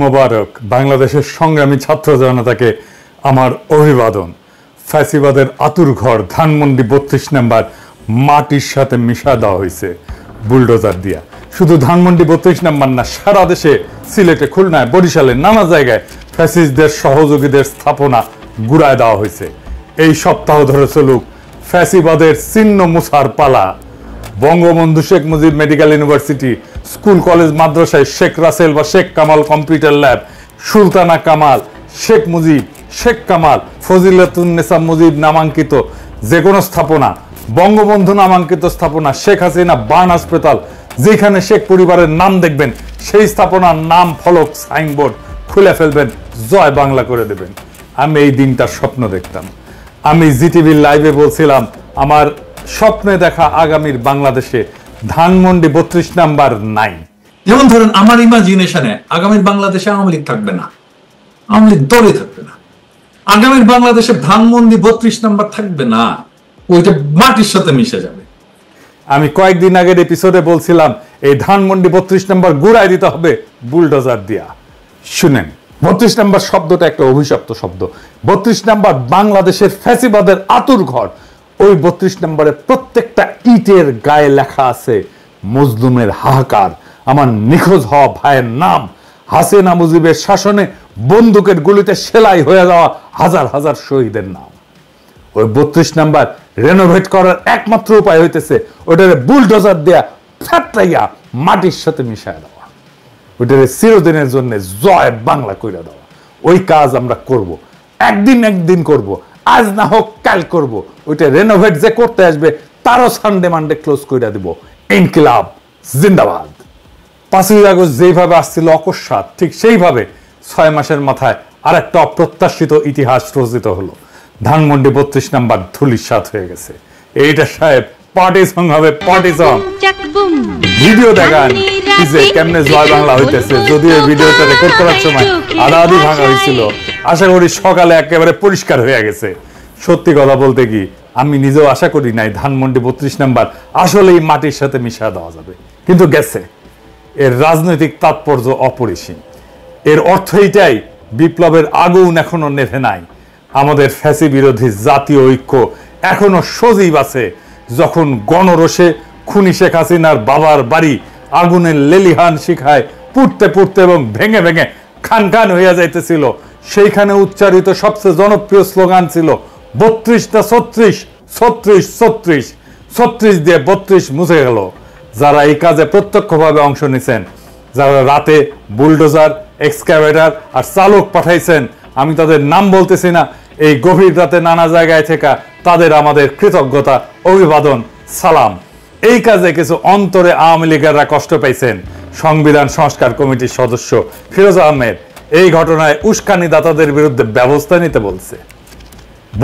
মোবারক বাংলাদেশের সংগ্রামী ছাত্র জনতাকে আমার অভিবাদন। ফ্যাসিবাদের আতুর ঘর ধানমন্ডি ৩২ নম্বর মাটির সাথে মিশা দেওয়া হয়েছে বুলডোজার দিয়া। শুধু ধানমন্ডি ৩২ নম্বর না, সারা দেশে সিলেটে, খুলনায়, বরিশালে নানা জায়গায় ফ্যাসিস্টদের সহযোগীদের স্থাপনা গুড়ায় দেওয়া হয়েছে। এই সপ্তাহ ধরে চলুক ফ্যাসিবাদের চিহ্ন মুছার পালা। Bangabandhu Sheikh Mujib medical university, school college মাদ্রাসায় শেখ রাসেল বা শেখ কামাল কম্পিউটার ল্যাব, সুলতানা কামাল, শেখ মুজিব, শেখ কামাল, ফজিলাতুন্নেসা মুজিব নামাঙ্কিত যে কোনো স্থাপনা, বঙ্গবন্ধু নামাঙ্কিত স্থাপনা, শেখ হাসিনা বার্ন হাসপাতাল, যেখানে শেখ পরিবারের নাম দেখবেন সেই স্থাপনার নাম ফলক সাইনবোর্ড খুলে ফেলবেন, জয় বাংলা করে দেবেন। আমি এই দিনটার স্বপ্ন দেখতাম। আমি জিটিভির লাইভে বলছিলাম আমার স্বপ্নে দেখা আগামীর বাংলাদেশে ধানমন্ডি ৩২ নাম্বার নাই। যেমন ধরেন আমার ইমাজিনেশনে আগামীর বাংলাদেশে আওয়ামী লীগ থাকবে না, আওয়ামী লীগ দলে থাকবে না, আগামীর বাংলাদেশে ধানমন্ডি ৩২ নাম্বার থাকবে না, ওইটা মাটির সাথে মিশে যাবে। আমি কয়েকদিন আগের এপিসোডে বলছিলাম এই ধানমন্ডি ৩২ নাম্বার গুড়াই দিতে হবে বুলডোজার দিয়া। শুনেন, ৩২ নাম্বার শব্দটা একটা অভিশপ্ত শব্দ। ৩২ নাম্বার বাংলাদেশের ফ্যাসিবাদের আতুর ঘর। ওই ৩২ নম্বরে প্রত্যেকটা ইটের গায়ে লেখা আছে মজলুমের হাহাকার, আমার নিখোঁজ হওয়া ভাইয়ের নাম, হাসিনা মুজিবের শাসনে বন্দুকের গুলিতে সেলাই হয়ে যাওয়া হাজার হাজার শহীদের নাম। ওই ৩২ নাম্বার রেনোভেট করার একমাত্র উপায় হইতেছে ওটারে বুলডোজার দেয়া ফ্যাটলাইয়া মাটির সাথে মিশায় দেওয়া, ওটারে চিরদিনের জন্য জয় বাংলা কইরা দেওয়া। ওই কাজ আমরা করব, একদিন করব, আজ না হোক কাল করব। ওইটা রেনোভেট যে করতে আসবে তারও সানডে মানডে ক্লোজ করে দিব। ইনকিলাব জিন্দাবাদ। ৫ই আগস্ট যেইভাবে আসছিল অকস্মাৎ, ঠিক সেইভাবে ৬ মাসের মাথায় আর একটা অপ্রত্যাশিত ইতিহাস রচিত হলো। ধানমন্ডি ৩২ নাম্বার ধুলিস্যাৎ হয়ে গেছে। এইটা সাহেব পার্টি সং হবে, পার্টি সং। ভিডিও দেখান যে কেমনে জয় বাংলা হইতেছে। যদিও এই ভিডিওটা রেকর্ড করার সময় আধা ভাঙা হয়েছিল, আশা করি সকালে একেবারে পরিষ্কার হয়ে গেছে। সত্যি কথা বলতে কি, আমি নিজেও আশা করি নাই ধানমন্ডি ৩২ নাম্বার আসলেই মাটির সাথে মিশা দেওয়া যাবে, কিন্তু গেছে। এর রাজনৈতিক তাৎপর্য অপরিসীম। এর অর্থ এইটাই, বিপ্লবের আগুন এখনো নেভে নাই। আমাদের ফ্যাসি বিরোধী জাতীয় ঐক্য এখনো সজীব আছে। যখন গণরোষে খুনি শেখ হাসিনার বাবার বাড়ি আগুনের লেলিহান শিখায় পুড়তে পুড়তে এবং ভেঙে ভেঙে খান খান হইয়া যাইতেছিল, সেইখানে উচ্চারিত সবচেয়ে জনপ্রিয় স্লোগান ছিল ৩২ না ৩৬, ৩৬, ৩৬, ৩৬ দিয়ে ৩২ মুছে গেল। যারা এই কাজে প্রত্যক্ষভাবে অংশ নিছেন, যারা রাতে বুলডোজার, এক্সকাভেটর আর চালক পাঠাইছেন, আমি তাদের নাম বলতেছি না, এই গভীর রাতে নানা জায়গায় থেকে তাদের আমাদের কৃতজ্ঞতা, অভিবাদন, সালাম। এই কাজে কিছু অন্তরে আওয়ামী লীগেররা কষ্ট পাইছেন। সংবিধান সংস্কার কমিটির সদস্য ফিরোজ আহমেদ এই ঘটনায় উস্কানিদাতাদের বিরুদ্ধে ব্যবস্থা নিতে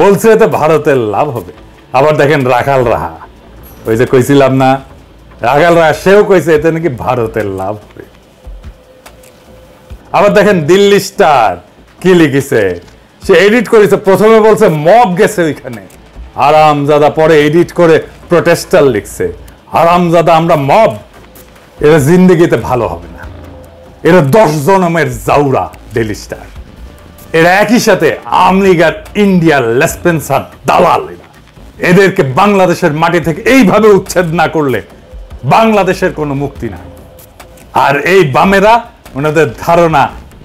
বলছে এতে ভারতের লাভ হবে। আবার দেখেন রাখাল রাহা, ওই যে কইছিলাম না, রাখাল রাহা সেও কইছে এতে নাকি ভারতের লাভ হবে। আবার দেখেন দিল্লি স্টার কি লিখেছে, সে এডিট করেছে। প্রথমে বলছে মব গেছে ওইখানে, হারামজাদা পরে এডিট করে প্রোটেস্টার লিখছে। হারামজাদা আমরা মব, এরা জিন্দেগিতে ভালো হবে না। এরা ১০ জনমের জাউরা ডেইলি স্টার। এরা একই সাথে আওয়ামী লীগ আর ইন্ডিয়ার লেসপেন্সার দালাল। এদেরকে বাংলাদেশের মাটি থেকে এইভাবে উচ্ছেদ না করলে বাংলাদেশের কোনো মুক্তি নাই। আর এই বামেরা, ওনাদের ধারণা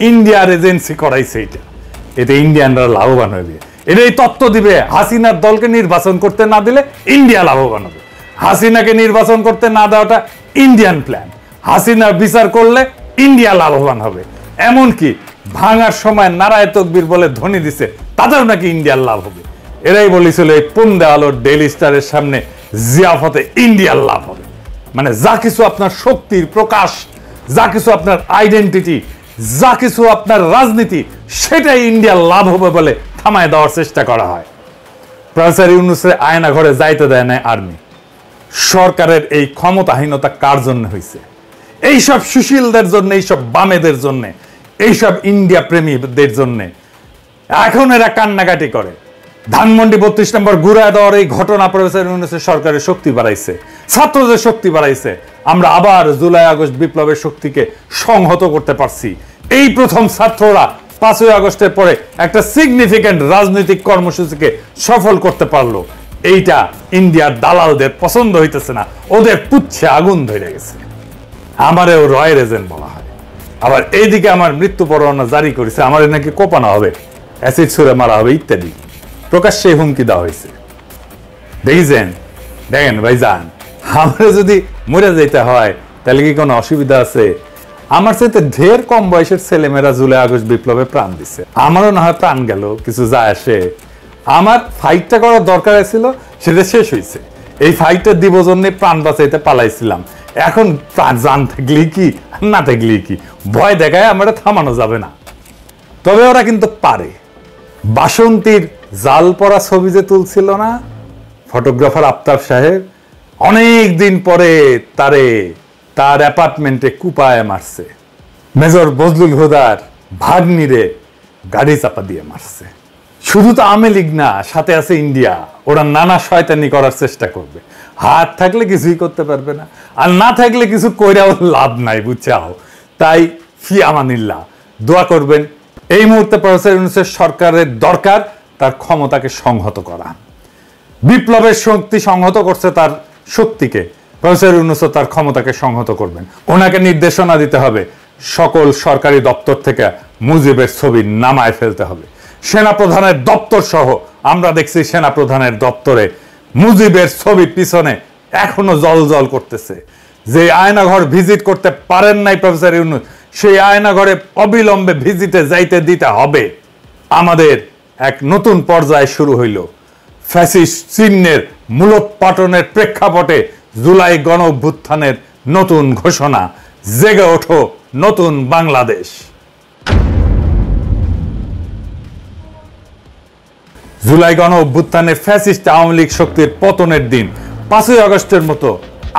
ইন্ডিয়ার এজেন্সি করাইছে এইটা, এতে ইন্ডিয়ানরা লাভবান হবে। এটাই তত্ত্ব দিবে হাসিনার দলকে নির্বাচন করতে না দিলে ইন্ডিয়া লাভবান হবে। হাসিনাকে নির্বাচন করতে না দেওয়াটা ইন্ডিয়ান প্ল্যান। হাসিনার বিচার করলে ইন্ডিয়া লাভবান হবে। এমনকি ভাঙার সময় নারায় তকবীর বলে ধ্বনি দিছে, তাতেও নাকি ইন্ডিয়ার লাভ হবে। এরাই বলেছিল এই পুন্দে আলোর ডেইলি স্টারের সামনে জিয়াফতে ইন্ডিয়ার লাভ হবে। মানে যা কিছু আপনার শক্তির প্রকাশ, যা কিছু আপনার আইডেন্টিটি, যা কিছু আপনার রাজনীতি, সেটাই ইন্ডিয়ার লাভ হবে বলে থামায় দেওয়ার চেষ্টা করা হয়। প্রফেসর ইউনূসের আয়না ঘরে যাইতে দেয় না আর্মি। সরকারের এই ক্ষমতাহীনতা কার জন্য হয়েছে? এইসব সুশীলদের জন্য, এইসব বামেদের জন্য, এইসব ইন্ডিয়া প্রেমীদের জন্য। এখন এরা কান্নাকাটি করে। ধানমন্ডি ৩২ নম্বর ঘুরায় দেওয়ার এই ঘটনা প্রফেসর ইউনূসের সরকারের শক্তি বাড়াইছে, ছাত্রদের শক্তি বাড়াইছে। আমরা আবার জুলাই আগস্ট বিপ্লবের শক্তিকে সংহত করতে পারছি। এই প্রথম ছাত্ররা 5ই আগস্টের পরে একটা সিগনিফিক্যান্ট রাজনৈতিক কর্মসূচিকে সফল করতে পারলো। এইটা ইন্ডিয়ার দালালদের পছন্দ হইতেছে না, ওদের পুচ্ছে আগুন ধরে গেছে। আমারেও রয়ের এজেন্ট বলা হয়। আবার এইদিকে আমার মৃত্যু পরোয়ানা জারি করেছে, আমার নাকি কোপানো হবে, অ্যাসিড ছুঁড়ে মারা হবে ইত্যাদি প্রকাশ্যে হুমকি দেওয়া হয়েছে। দেখেন ভাইজান, আমরা যদি মরে যেতে হয় তাহলে কি কোনো অসুবিধা আছে? আমার সাথে ঢের কম বয়সের ছেলেমেয়েরা জুলাই আগস্ট বিপ্লবে প্রাণ দিচ্ছে, আমারও না হয় প্রাণ গেল, কিছু যায় আসে। আমার ফাইটটা করার দরকার ছিল, সেটা শেষ হয়েছে। এই ফাইটটা দিব জন্য প্রাণ বাঁচাইতে পালাইছিলাম। এখন প্রাণ জান থাকলেই কি না থাকলেই কি, ভয় দেখায় আমরা থামানো যাবে না। তবে ওরা কিন্তু পারে। বাসন্তীর জাল পরা ছবি যে তুলছিল না ফটোগ্রাফার আফতাব সাহেব, অনেক দিন পরে তার অ্যাপার্টমেন্টে কুপায় মারছে। মেজর বজলুল হুদার ভাগ্নিরে গাড়ি চাপা দিয়ে মারছে। শুধু তো আওয়ামী লীগ না, সাথে আছে ইন্ডিয়া। ওরা নানা শয়তানি করার চেষ্টা করবে। হাত থাকলে কিছুই করতে পারবে না, আর না থাকলে কিছু কইরাও লাভ নাই, বুঝছাও। তাই ফি আমানিল্লাহ, দোয়া করবেন। এই মুহূর্তে প্রফেসর ইউনূসের সরকারের দরকার তার ক্ষমতাকে সংহত করা। বিপ্লবের শক্তি সংহত করছে তার শক্তিকে, প্রফেসর ইউনূসও তার ক্ষমতাকে সংহত করবেন। ওনাকে নির্দেশনা দিতে হবে, সকল সরকারি দপ্তর থেকে মুজিবের ছবি নামায় ফেলতে হবে। সেনাপ্রধানের দপ্তর সহ আমরা দেখছি সেনাপ্রধানের দপ্তরে মুজিবের ছবি পিছনে এখনো জল করতেছে। যে আয়নাঘর ভিজিট করতে পারেন নাই প্রফেসর ইউনূস, সেই আয়নাঘরে অবিলম্বে ভিজিটে যাইতে দিতে হবে। আমাদের এক নতুন পর্যায় শুরু হইল। ফ্যাসিস্ট চিহ্নের মূলোৎপাটনের প্রেক্ষাপটে জুলাই গণ অভ্যুত্থানের নতুন ঘোষণা, জেগে ওঠো নতুন বাংলাদেশ। জুলাই গণ অভ্যুত্থানে ফ্যাসিস্ট আওয়ামী লীগ শক্তির পতনের দিন 5ই আগস্টের মতো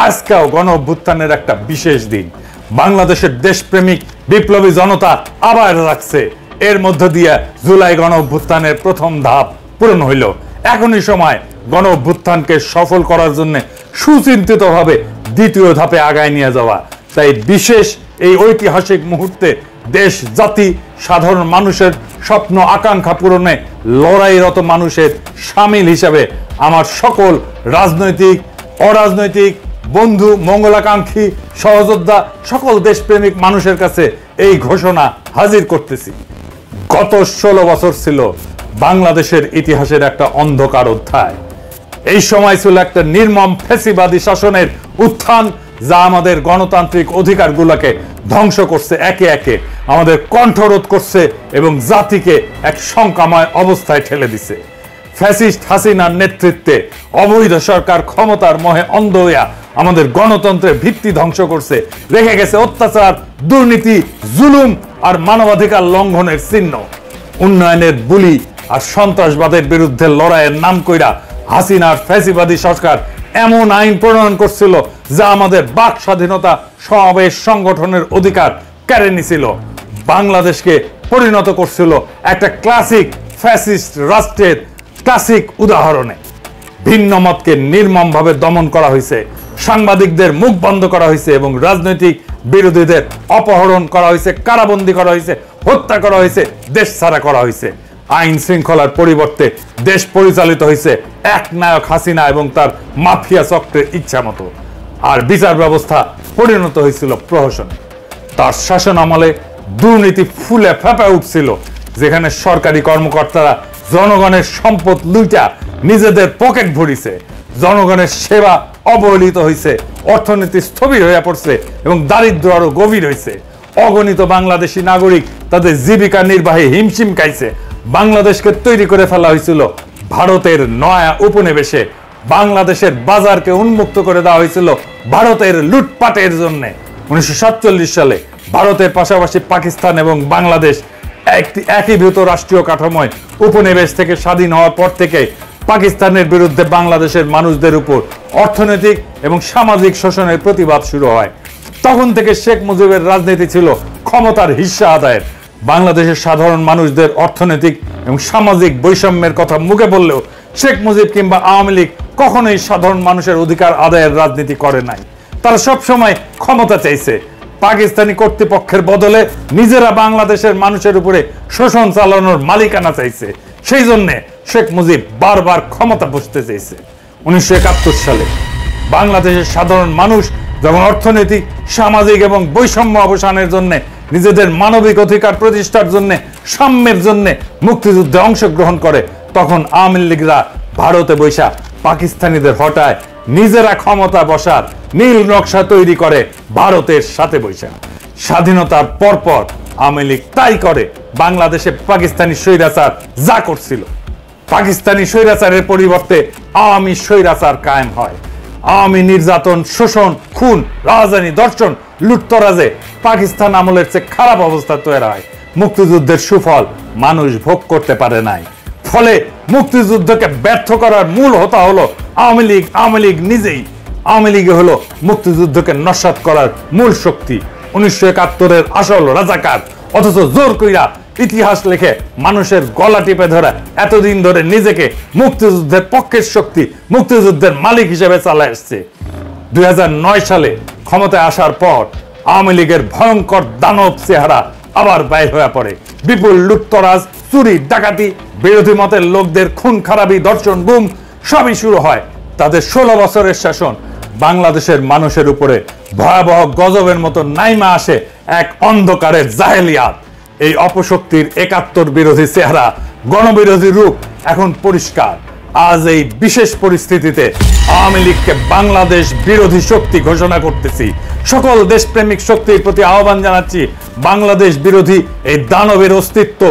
আজকেও গণ অভ্যুত্থানের একটা বিশেষ দিন। বাংলাদেশের দেশপ্রেমিক বিপ্লবী জনতা আবার রাখছে। এর মধ্য দিয়ে জুলাই গণ অভ্যুত্থানের প্রথম ধাপ পূরণ হইল। এখনই সময় গণ অভ্যুত্থানকে সফল করার জন্য সুচিন্তিতভাবে দ্বিতীয় ধাপে আগায় নিয়ে যাওয়া। তাই বিশেষ এই ঐতিহাসিক মুহূর্তে দেশ, জাতি, সাধারণ মানুষের স্বপ্ন আকাঙ্ক্ষা পূরণে লড়াইরত মানুষের সামিল হিসাবে আমার সকল রাজনৈতিক, অরাজনৈতিক বন্ধু, মঙ্গলাকাঙ্ক্ষী, সহযোদ্ধা, সকল দেশপ্রেমিক মানুষের কাছে এই ঘোষণা হাজির করতেছি। গত 16 বছর ছিল বাংলাদেশের ইতিহাসের একটা অন্ধকার অধ্যায়। এই সময় ছিল একটা নির্মম ফ্যাসিবাদী শাসনের উত্থান, যা আমাদের গণতান্ত্রিক অধিকারগুলোকে ধ্বংস করছে, একে একে আমাদের কণ্ঠরোধ করছে এবং জাতিকে এক শঙ্কাময় অবস্থায় ঠেলে দিছে। ফ্যাসিস্ট হাসিনার নেতৃত্বে অবৈধ সরকার ক্ষমতার মোহে অন্ধ হইয়া আমাদের গণতন্ত্রের ভিত্তি ধ্বংস করছে, রেখে গেছে অত্যাচার, দুর্নীতি, জুলুম আর মানবাধিকার লঙ্ঘনের চিহ্ন। উন্নয়নের বুলি আর সন্ত্রাসবাদের বিরুদ্ধে লড়াইয়ের নাম কইরা হাসিনার ফ্যাসিবাদী সরকার এমন আইন প্রণয়ন করছিল যা আমাদের বাক স্বাধীনতা, সমাবেশ, সংগঠনের অধিকার কেড়ে নিছিল। বাংলাদেশকে পরিণত করছিল একটা ক্লাসিক ফ্যাসিস্ট রাষ্ট্রের ক্লাসিক উদাহরণে। ভিন্ন মতকে নির্মমভাবে দমন করা হয়েছে, সাংবাদিকদের মুখ বন্ধ করা হয়েছে এবং রাজনৈতিক বিরোধীদের অপহরণ করা হয়েছে, কারাবন্দী করা হয়েছে, হত্যা করা হয়েছে, দেশ ছাড়া করা হয়েছে। আইন শৃঙ্খলার পরিবর্তে দেশ পরিচালিত হয়েছে এক নায়ক হাসিনা এবং তার মাফিয়া চক্রের ইচ্ছা মতো। আর বিচার ব্যবস্থা পরিণত হয়েছিল প্রহসনে। তার শাসন আমলে দুর্নীতি ফুলে ফেঁপে উঠছিল, যেখানে সরকারি কর্মকর্তারা জনগণের সম্পদ লুইটা নিজেদের পকেট ভরিছে, জনগণের সেবা অবহেলিত হয়েছে, অর্থনীতি স্থবির হয়ে পড়ছে এবং দারিদ্র আরো গভীর হয়েছে। অগণিত বাংলাদেশি নাগরিক তাদের জীবিকা নির্বাহে হিমশিম খাইছে। বাংলাদেশকে তৈরি করে ফেলা হয়েছিল ভারতের নয়া উপনিবেশে। বাংলাদেশের বাজারকে উন্মুক্ত করে দেওয়া হয়েছিল ভারতের লুটপাটের জন্য। 1947 সালে ভারতের পাশাপাশি পাকিস্তান এবং বাংলাদেশ একীভূত রাষ্ট্রীয় কাঠামোয় উপনিবেশ থেকে স্বাধীন হওয়ার পর থেকে পাকিস্তানের বিরুদ্ধে বাংলাদেশের মানুষদের উপর অর্থনৈতিক এবং সামাজিক শোষণের প্রতিবাদ শুরু হয়। তখন থেকে শেখ মুজিবের রাজনীতি ছিল ক্ষমতার হিস্সা আদায়ের। বাংলাদেশের সাধারণ মানুষদের অর্থনৈতিক এবং সামাজিক বৈষম্যের কথা মুখে বললেও শেখ মুজিব কিংবা আওয়ামী লীগ কখনোই সাধারণ মানুষের অধিকার আদায়ের রাজনীতি করে নাই। তারা সবসময় ক্ষমতা চাইছে, পাকিস্তানি কর্তৃপক্ষের বদলে নিজেরা বাংলাদেশের মানুষের উপরে শোষণ চালানোর মালিকানা চাইছে। সেই জন্য শেখ মুজিব বারবার ক্ষমতা বসতে চাইছে। 1971 সালে বাংলাদেশের সাধারণ মানুষ যখন অর্থনৈতিক, সামাজিক এবং বৈষম্য অবসানের জন্য, নিজেদের মানবিক অধিকার প্রতিষ্ঠার জন্য, সাম্যের জন্য মুক্তিযুদ্ধে অংশগ্রহণ করে, তখন আওয়ামী লীগরা ভারতে বৈশা পাকিস্তানিদের হটায় নিজেরা ক্ষমতা বসার নীল নকশা তৈরি করে ভারতের সাথে বৈশা। স্বাধীনতার পরপর আওয়ামী লীগ তাই করে। বাংলাদেশে পাকিস্তানি স্বৈরাচার যা করছিল, পাকিস্তানি স্বৈরাচারের পরিবর্তে আওয়ামী স্বৈরাচার কায়েম হয়। আওয়ামী নির্যাতন, শোষণ, খুন, রাজধানী দর্শন, লুটতরাজে পাকিস্তান আমলের চেয়ে খারাপ অবস্থা তৈরি হয়। মুক্তিযুদ্ধের সুফল মানুষ ভোগ করতে পারে নাই। ফলে মুক্তিযুদ্ধকে ব্যর্থ করার মূল হোতা হলো আওয়ামী লীগ। আওয়ামী লীগ নিজেই, আওয়ামী লীগ হলো মুক্তিযুদ্ধকে নস্যাৎ করার মূল শক্তি। 1971-এর আসল রাজাকার, অথচ জোর কইরা ইতিহাস লিখে মানুষের গলা টিপে ধরে এতদিন ধরে নিজেকে মুক্তিযুদ্ধের পক্ষের শক্তি, মুক্তিযুদ্ধের মালিক হিসেবে চালায় আসছে। 2009 সালে ক্ষমতায় আসার পর আওয়ামী লীগের ভয়ঙ্কর দানব চেহারা আবার বাইর হয়ে পড়ে। বিপুল লুটতরাজ, চুরি, ডাকাতি, বিরোধী মতের লোকদের খুন খারাপি, দর্শন, গুম সবই শুরু হয়। তাদের 16 বছরের শাসন বাংলাদেশের মানুষের উপরে ভয়াবহ গজবের মতো নাইমা আসে এক অন্ধকারের জাহেলিয়াত। এই অপশক্তির 71 বিরোধী চেহারা, গণবিরোধী রূপ এখন পরিষ্কার। আজ এই বিশেষ পরিস্থিতিতে আওয়ামী লীগকে বাংলাদেশ বিরোধী শক্তি ঘোষণা করতেছি। সকল দেশপ্রেমিক শক্তির প্রতি আহ্বান জানাচ্ছি, বাংলাদেশ বিরোধী এই দানবের অস্তিত্ব,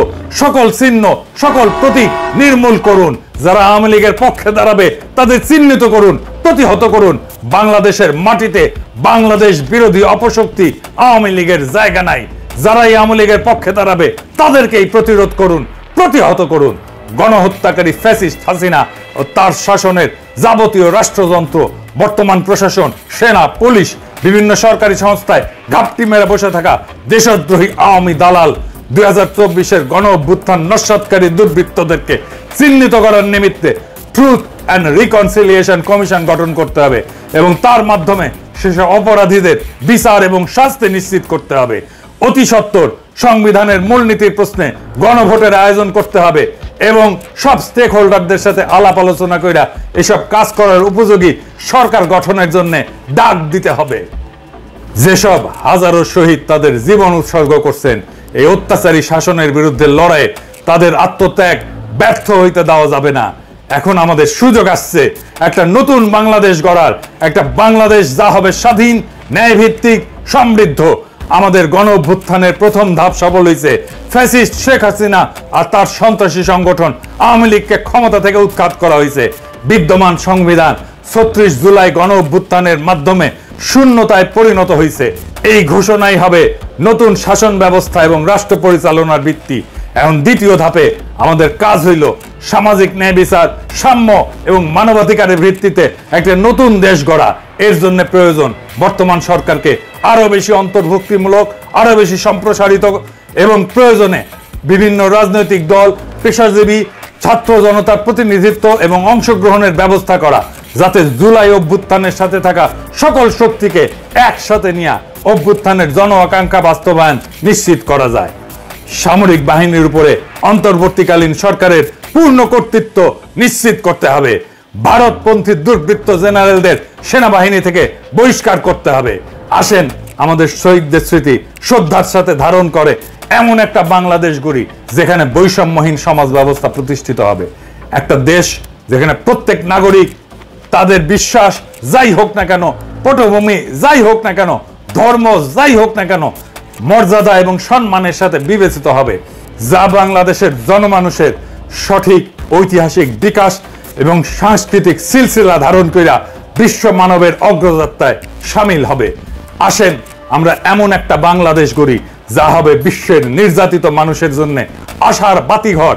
সকল চিহ্ন, সকল প্রতীক নির্মূল করুন। যারা আওয়ামী লীগের পক্ষে দাঁড়াবে তাদের চিহ্নিত করুন, প্রতিহত করুন। বাংলাদেশের মাটিতে বাংলাদেশ বিরোধী অপশক্তি আওয়ামী লীগের জায়গা নাই। যারা এই আওয়ামী লীগের পক্ষে দাঁড়াবে তাদেরকেই প্রতিরোধ করুন, প্রতিহত করুন। গণহত্যাকারী ফ্যাসিস্ট হাসিনা ও তার শাসনের যাবতীয় রাষ্ট্রযন্ত্র, বর্তমান প্রশাসন, সেনা, পুলিশ, বিভিন্ন সরকারি সংস্থায় ঘাপটি মেরে বসে থাকা দেশদ্রোহী আওয়ামী দালাল 2024-এর গণ অভ্যুত্থান নস্যাৎকারী দুর্বৃত্তদেরকে চিহ্নিত করার নিমিত্তে ট্রুথ অ্যান্ড রিকনসিলিয়েশন কমিশন গঠন করতে হবে এবং তার মাধ্যমে সেসব অপরাধীদের বিচার এবং শাস্তি নিশ্চিত করতে হবে। অতি সত্বর সংবিধানের মূলনীতির প্রশ্নে গণভোটের আয়োজন করতে হবে এবং সব স্টেক হোল্ডারদের সাথে আলাপ আলোচনা কইরা এসব কাজ করার উপযোগী সরকার গঠনের জন্য ডাক দিতে হবে। যেসব হাজারো শহীদ তাদের জীবন উৎসর্গ করছেন এই অত্যাচারী শাসনের বিরুদ্ধে লড়াইয়ে, তাদের আত্মত্যাগ ব্যর্থ হইতে দেওয়া যাবে না। এখন আমাদের সুযোগ আসছে একটা নতুন বাংলাদেশ গড়ার, একটা বাংলাদেশ যা হবে স্বাধীন, ন্যায়ভিত্তিক, সমৃদ্ধ। আমাদের গণ অভ্যুত্থানের প্রথম ধাপ সফল হয়েছে। ফ্যাসিস্ট শেখ হাসিনা আর তার সন্ত্রাসী সংগঠন আওয়ামী লীগকে ক্ষমতা থেকে উৎখাত করা হয়েছে। বিদ্যমান সংবিধান 36 জুলাই গণ অভ্যুত্থানের মাধ্যমে শূন্যতায় পরিণত হয়েছে। এই ঘোষণাই হবে নতুন শাসন ব্যবস্থা এবং রাষ্ট্র পরিচালনার ভিত্তি। এখন দ্বিতীয় ধাপে আমাদের কাজ হইল সামাজিক ন্যায় বিচার, সাম্য এবং মানবাধিকারের ভিত্তিতে একটা নতুন দেশ গড়া। এর জন্য প্রয়োজন বর্তমান সরকারকে আরো বেশি অন্তর্ভুক্তিমূলক, আরো বেশি সম্প্রসারিত এবং প্রয়োজনে বিভিন্ন রাজনৈতিক দল, পেশাজীবী, ছাত্র জনতার প্রতিনিধিত্ব এবং অংশগ্রহণের ব্যবস্থা করা, যাতে জুলাই অভ্যুত্থানের সাথে থাকা সকল শক্তিকে একসাথে নিয়ে অভ্যুত্থানের জন আকাঙ্ক্ষা বাস্তবায়ন নিশ্চিত করা যায়। সামরিক বাহিনীর উপরে অন্তর্বর্তীকালীন সরকারের পূর্ণ কর্তৃত্ব নিশ্চিত করতে হবে। ভারতপন্থী দুর্বৃত্ত জেনারেলদের সেনাবাহিনী থেকে বহিষ্কার করতে হবে। আসেন আমাদের শহীদদের স্মৃতি শ্রদ্ধার সাথে ধারণ করে এমন একটা বাংলাদেশ গড়ি যেখানে বৈষম্যহীন সমাজ ব্যবস্থা প্রতিষ্ঠিত হবে। একটা দেশ যেখানে প্রত্যেক নাগরিক তাদের বিশ্বাস যাই হোক না কেন, পটভূমি যাই হোক না কেন, ধর্ম যাই হোক না কেন, মর্যাদা এবং সম্মানের সাথে বিবেচিত হবে, যা বাংলাদেশের জনমানুষের সঠিক ঐতিহাসিক বিকাশ এবং সাংস্কৃতিক সিলসিলা ধারণ কইরা বিশ্ব মানবের অগ্রযাত্রায় সামিল হবে। আসেন আমরা এমন একটা বাংলাদেশ গড়ি যা হবে বিশ্বের নির্যাতিত মানুষের জন্য আশার বাতিঘর।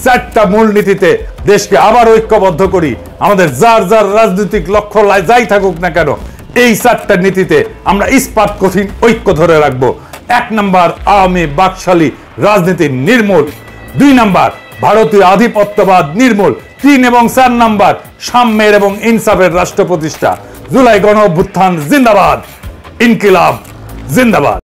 4টা মূলনীতিতে দেশকে আবার ঐক্যবদ্ধ করি। আমাদের যার যার রাজনৈতিক লক্ষ্য যাই থাকুক না কেন, এই 4টা নীতিতে আমরা ইস্পাত কঠিন ঐক্য ধরে রাখবো। 1 নম্বর আওয়ামী বাকশালী রাজনীতি নির্মূল। 2 নম্বর ভারতীয় আধিপত্যবাদ নির্মূল। 3 এবং 4 নম্বর সাম্যের এবং ইনসাফের রাষ্ট্র প্রতিষ্ঠা। জুলাই গণ অভ্যুত্থান জিন্দাবাদ। ইনকিলাব জিন্দাবাদ।